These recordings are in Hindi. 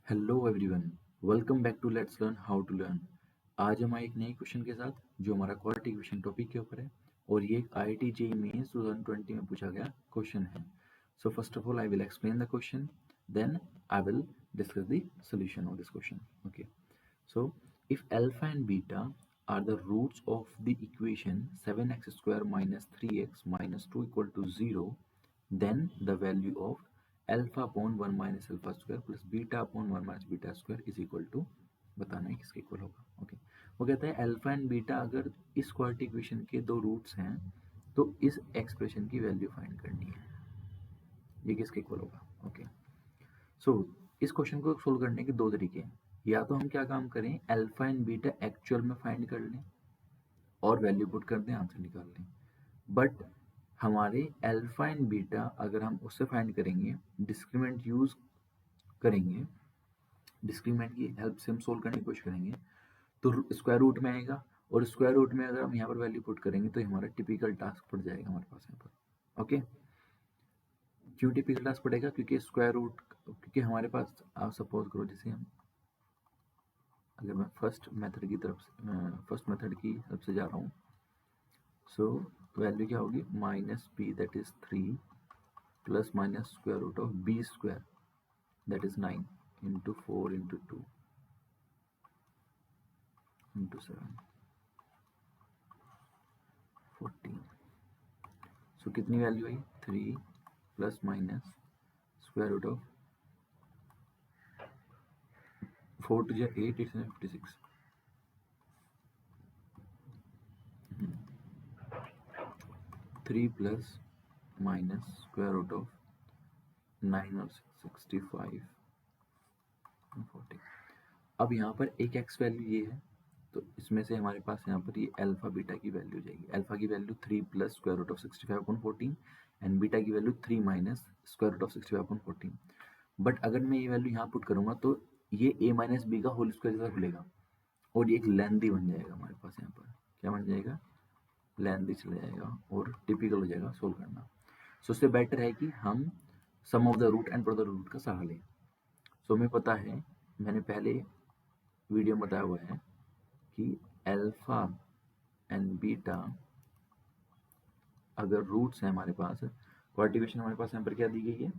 Hello everyone, welcome back to let's learn how to learn. आज हम आए एक नए क्वेश्चन के साथ जो हमारा क्वालिफिकेशन टॉपिक के ऊपर है और ये एक IIT JEE मेंस 2020 में पूछा गया क्वेश्चन है। So first of all I will explain the question, then I will discuss the solution of this question. Okay, so if alpha and beta are the roots of the equation 7x square minus 3x minus 2 equal to 0, then the value of alpha upon 1 minus alpha square plus beta upon 1 minus beta square is equal to, बताना है किसके इक्वल होगा। ओके, वो कहता है अल्फा एंड बीटा अगर इस क्वाड्रेटिक इक्वेशन के दो रूट्स हैं तो इस एक्सप्रेशन की वैल्यू फाइंड करनी है, ये किसके इक्वल होगा। ओके, सो इस क्वेश्चन को सोल्व करने के दो तरीके हैं। या तो हम क्या काम करें, अल्फा एंड बीटा एक्चुअल में फाइंड कर लें और वैल्यू पुट कर दें, आंसर निकाल लें। बट हमारे अल्फा एंड बीटा अगर हम उससे फाइंड करेंगे, डिस्क्रीमेंट यूज करेंगे, डिस्क्रीमेंट की हेल्प से हम सोल्व करने की कोशिश करेंगे तो स्क्वायर रूट में आएगा और स्क्वायर रूट में अगर हम यहाँ पर वैल्यू पुट करेंगे तो हमारा टिपिकल टास्क पड़ जाएगा हमारे पास यहाँ पर। ओके, क्यों टिपिकल टास्क पड़ेगा? क्योंकि स्क्वायर रूट, क्योंकि हमारे पास, आप सपोज करो जैसे हम, अगर मैं फर्स्ट मेथड की हेल्प से जा रहा हूँ, सो वैल्यू क्या होगी, minus B that is 3 plus minus square root of B square that is 9 into 4 into 2 into 7 14। सो कितनी वैल्यू आई, 3 plus minus square root of 4 to 8, it's 56। 3 plus minus square root of 9 और 65 40। अब यहाँ पर एक एक्स वैल्यू ये है, तो इसमें से हमारे पास यहाँ पर ये अल्फा बीटा की वैल्यू जाएगी। अल्फा की value 3 plus square root of 65/14 and beta की value 3 minus square root of 65/14। But अगर मैं ये वैल्यू यहाँ पुट करूँगा तो ये a माइनस बी का होल स्क्वायर जैसा खुलेगा और ये एक लेंथी बन जाएगा हमारे पास। यहाँ पर क्या बन जाएगा, लेंथी चला जाएगा और टिपिकल हो जाएगा सोल्व करना। सो उससे बेटर है कि हम sum of the root and product root का सहारा लें। सो हमें पता है, मैंने पहले वीडियो में बताया हुआ है कि अल्फा एंड बीटा अगर रूट्स हैं हमारे पास, क्वाड्रेटिक हमारे पास यहाँ पर क्या दी गई है,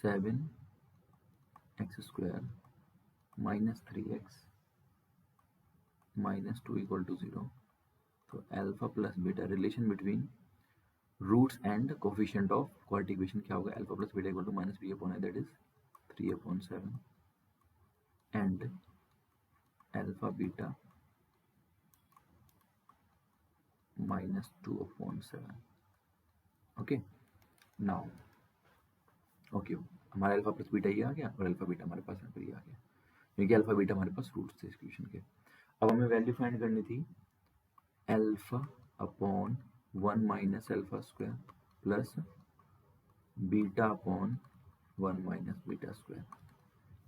7x square minus 3x minus 2 equal to 0। तो alpha plus beta, relation between roots and coefficient of quadratic equation क्या होगा, alpha plus beta equal to minus B upon that is 3/7 and alpha beta minus 2/7। Okay, now okay, हमारा अल्फा प्लस बीटा ये आ गया और अल्फा बीटा हमारे पास यहाँ पर ये आ गया, क्योंकि अल्फा बीटा हमारे पास रूट्स थे इस इक्वेशन के। अब हमें वैल्यू फाइंड करनी थी alpha upon 1 minus alpha square plus beta upon 1 minus beta square.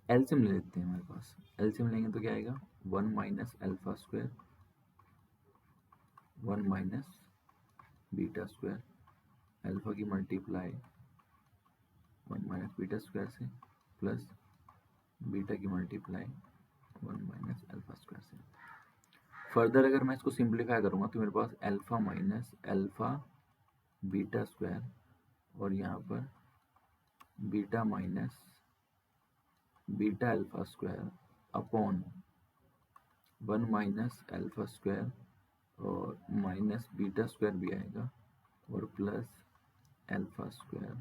LCM ले लेते हैं, हमारे पास एलसीएम लेंगे तो क्या आएगा, 1 minus alpha square 1 minus beta square, alpha की मल्टीप्लाई 1 माइनस बीटा स्क्वायर से प्लस बीटा की मल्टीप्लाई 1 माइनस अल्फा स्क्वायर से। फर्दर अगर मैं इसको सिंप्लीफाई करूँगा तो मेरे पास alpha minus alpha beta square और यहाँ पर beta minus beta alpha square upon 1 minus alpha square और माइनस बीटा स्क्वायर भी आएगा और plus alpha square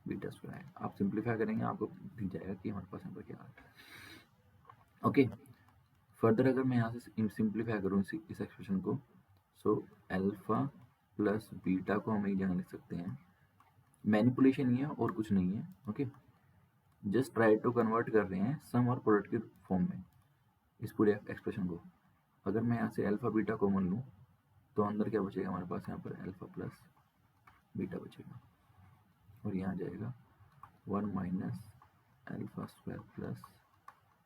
beta square आएगा। आप सिंप्लीफाई करेंगे आपको दिख जाएगा कि हमारे पास यहाँ पर क्या आ रहा है। ओके, फर्दर अगर मैं यहाँ से सिंप्लीफाई करूँ इस एक्सप्रेशन को, सो अल्फा प्लस बीटा को हम एक जगह लिख सकते हैं, मैनिपुलेशन ही है और कुछ नहीं है। Okay, just try to convert कर रहे हैं सम और प्रोडक्ट के फॉर्म में इस पूरे एक्सप्रेशन को। अगर मैं यहाँ से अल्फा बीटा कॉमन लूँ तो अंदर क्या बचेगा हमारे पास, यहाँ पर अल्फा प्लस बीटा बचेगा और यहाँ जाएगा 1 minus alpha square plus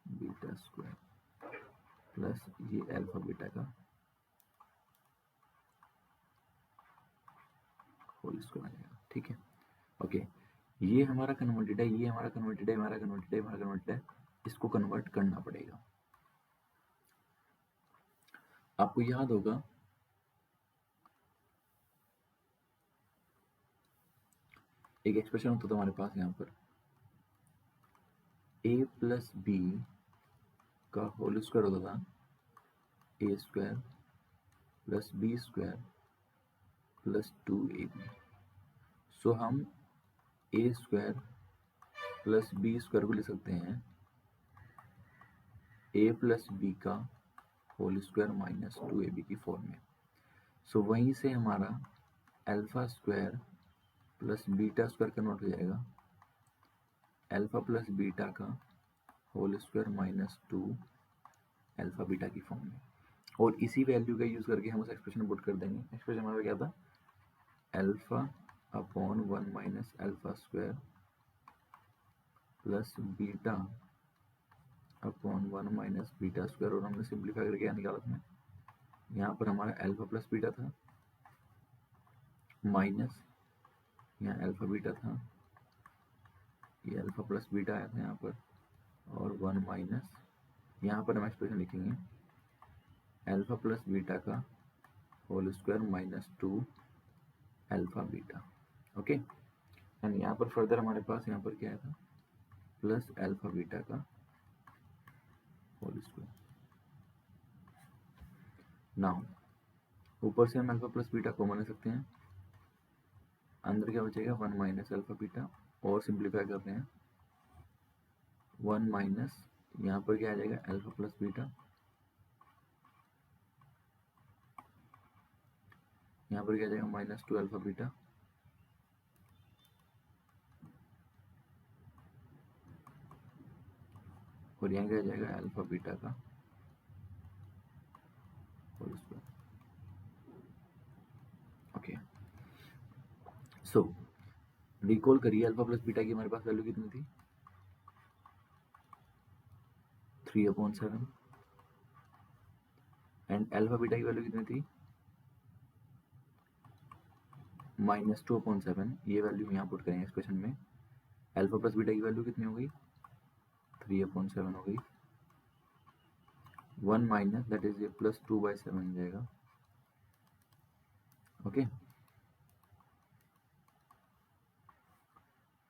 beta square plus ये अल्फा बीटा का होल स्क्वायर आ जाएगा। ठीक है, ओके, ये हमारा कन्वर्टेड है, ये हमारा कन्वर्टेड है, हमारा कन्वर्टेड है, हमारा कन्वर्टेड है, इसको कन्वर्ट करना पड़ेगा। आपको याद होगा एक एक्सप्रेशन होता था हमारे पास यहाँ पर, a प्लस बी का होल स्क्वायर होता था a square plus B square plus 2ab। So हम a square plus B square को लिख सकते हैं a प्लस बी का होल स्क्वायर माइनस 2ab की फॉर्म में। सो वहीं से हमारा alpha square plus beta square convert हो जाएगा अल्फा प्लस बीटा का whole square minus 2 alpha beta की फॉर्म में। और इसी वैल्यू का यूज़ करके हम उस एक्सप्रेशन पुट कर देंगे। एक्सप्रेशन हमारा क्या था, alpha upon 1 minus alpha square plus beta upon 1 minus beta square, और हमने सिंप्लीफाई करके क्या निकाला था, यहाँ पर हमारा अल्फा प्लस बीटा था माइनस यहाँ अल्फा बीटा था, ये अल्फा प्लस बीटा आया था यहाँ पर, और 1 माइनस यहाँ पर हम एक्सप्रेशन लिखेंगे अल्फा प्लस बीटा का whole square minus 2 alpha beta. Okay, and यहाँ पर फर्दर हमारे पास यहाँ पर क्या आया था, प्लस अल्फा बीटा का होल स्क्वायर। नाउ ऊपर से हम अल्फा प्लस बीटा कॉमन ले सकते हैं, अंदर क्या बचेगा 1 माइनस अल्फा बीटा, और सिंप्लीफाई करते हैं 1 माइनस यहाँ पर क्या आ जाएगा अल्फा प्लस बीटा, यहाँ पर क्या आ जाएगा माइनस 2 अल्फा बीटा, और यहाँ क्या आ जाएगा अल्फा बीटा का होल स्क्वायर। ओके, सो रिकॉल करिए अल्फा प्लस बीटा की हमारे पास वैल्यू कितनी थी, 3/7, एंड अल्फा बीटा की वैल्यू कितनी थी, माइनस 2/7। ये वैल्यू यहाँ पुट करेंगे एक्सप्रेशन में। अल्फा प्लस बीटा की वैल्यू कितनी हो गई, 3/7 हो गई, 1 माइनस दैट इज ये प्लस 2/7 हो जाएगा। ओके,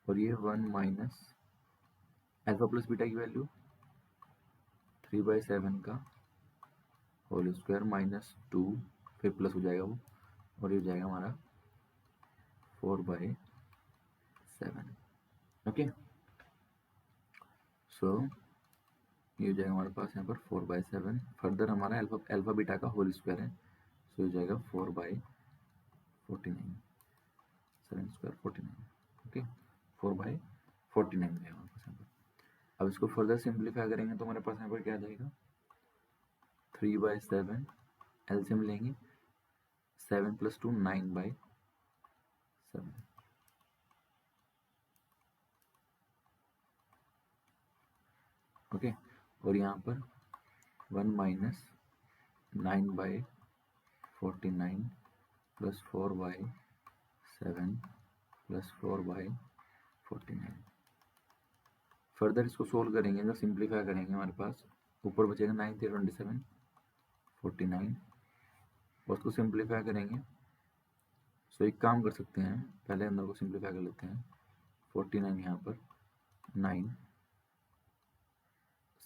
और ये 1 माइनस अल्फा प्लस बीटा की वैल्यू 3/7 का होल स्क्वायर माइनस 2, फिर प्लस हो जाएगा वो, और ये हो जाएगा हमारा 4/7। ओके, सो ये हो जाएगा हमारे पास यहाँ पर 4/7। फर्दर हमारा अल्फा बीटा का होल स्क्वायर है, सो हो जाएगा 4/49, 7 स्क्वायर 49। ओके, 4/49 हो जाएगा हमारे पास यहाँ पर। अब इसको फर्दर सिंप्लीफाई करेंगे तो हमारे पास यहाँ पर क्या आ जाएगा, 3/7, एलसीएम लेंगे 7 + 2 9/7। ओके, और यहाँ पर 1 माइनस 9/49 प्लस 4/7 प्लस 4/49। फर्दर इसको सोल्व करेंगे, जब सिंप्लीफाई करेंगे हमारे पास ऊपर बचेगा 9 × 27 49, और उसको सिंप्लीफाई करेंगे। सो एक काम कर सकते हैं, पहले अंदर को सिंप्लीफाई कर लेते हैं। 49 यहाँ पर 9,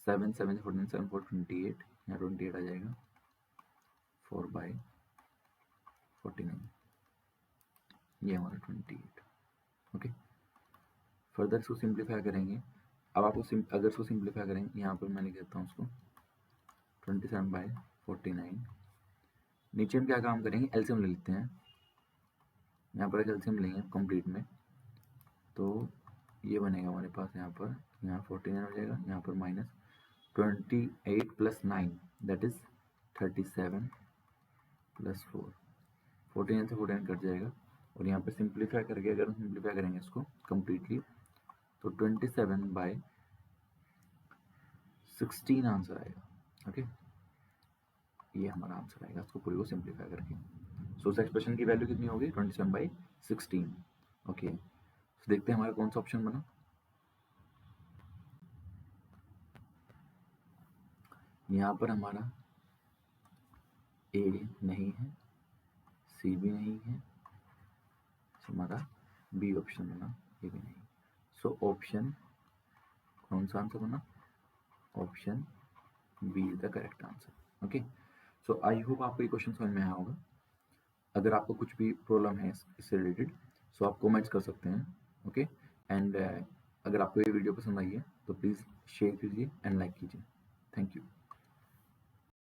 7 7 14 7 4 28, यहाँ 28 आ जाएगा 4/49, ये हमारा 28। ओके, फर्दर इसको सिंप्लीफाई करेंगे। अब आपको अगर इसको सिंप्लीफाई करेंगे, यहाँ पर मैं लिख देता हूँ उसको 27/49। नीचे हम क्या काम करेंगे, एलसीएम ले लेते हैं। यहाँ पर एलसीएम लेंगे कंप्लीट में, तो ये बनेगा हमारे पास यहाँ पर, यहाँ 49 हो जाएगा, यहाँ पर माइनस 28 + 9 दैट इज 37 + 4, 49 से 49 कट जाएगा, और यहाँ पे सिंप्लीफाई करके अगर हम सिंप्लीफाई करेंगे इसको कम्प्लीटली तो 27/16 आंसर आएगा। ओके, ये हमारा आंसर आएगा इसको पूरी को सिंप्लीफाई करके। सो इस एक्सप्रेशन की वैल्यू कितनी होगी, 27/16। ओके, तो देखते हैं हमारा कौन सा ऑप्शन बना। यहाँ पर हमारा ए नहीं है, सी भी नहीं है, तो हमारा बी ऑप्शन बना, ये भी नहीं। सो ऑप्शन कौन सा आंसर बना? Option B is the correct answer. Okay, so I hope आपको ये क्वेश्चन समझ में आया होगा। अगर आपको कुछ भी प्रॉब्लम है इससे रिलेटेड, सो आप कमेंट्स कर सकते हैं। ओके, एंड अगर आपको ये वीडियो पसंद आई है तो प्लीज़ शेयर कीजिए एंड लाइक कीजिए। Thank you.